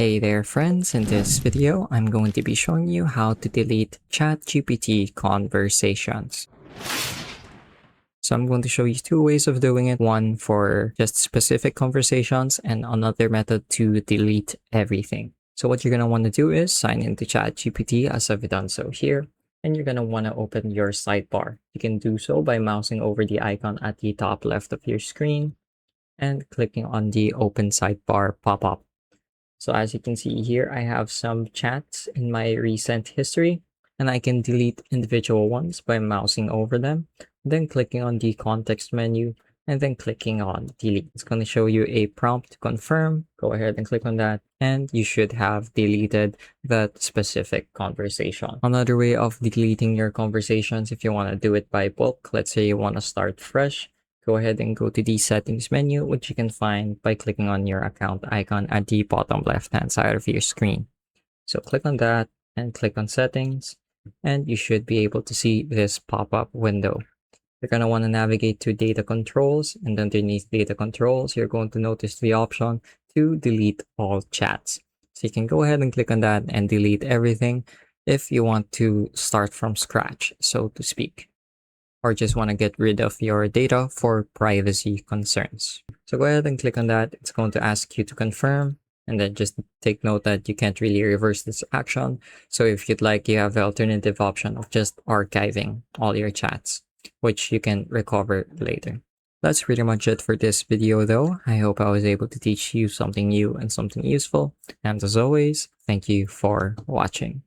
Hey there friends, in this video I'm going to be showing you how to delete ChatGPT conversations. So I'm going to show you two ways of doing it, one for just specific conversations and another method to delete everything. So what you're going to want to do is sign into ChatGPT as I've done so here, and you're going to want to open your sidebar. You can do so by mousing over the icon at the top left of your screen and clicking on the open sidebar pop-up. So as you can see here, I have some chats in my recent history, and I can delete individual ones by mousing over them, then clicking on the context menu, and then clicking on delete. It's going to show you a prompt to confirm. Go ahead and click on that, and you should have deleted that specific conversation. Another way of deleting your conversations, if you want to do it by bulk, let's say you want to start fresh, go ahead and go to the settings menu, which you can find by clicking on your account icon at the bottom left hand side of your screen. So click on that and click on settings, and you should be able to see this pop-up window. You're going to want to navigate to data controls, and underneath data controls, you're going to notice the option to delete all chats. So you can go ahead and click on that and delete everything if you want to start from scratch, so to speak, or just want to get rid of your data for privacy concerns. So go ahead and click on that. It's going to ask you to confirm, and then just take note that you can't really reverse this action. So if you'd like, you have the alternative option of just archiving all your chats, which you can recover later. That's pretty much it for this video though. I hope I was able to teach you something new and something useful. And as always, thank you for watching.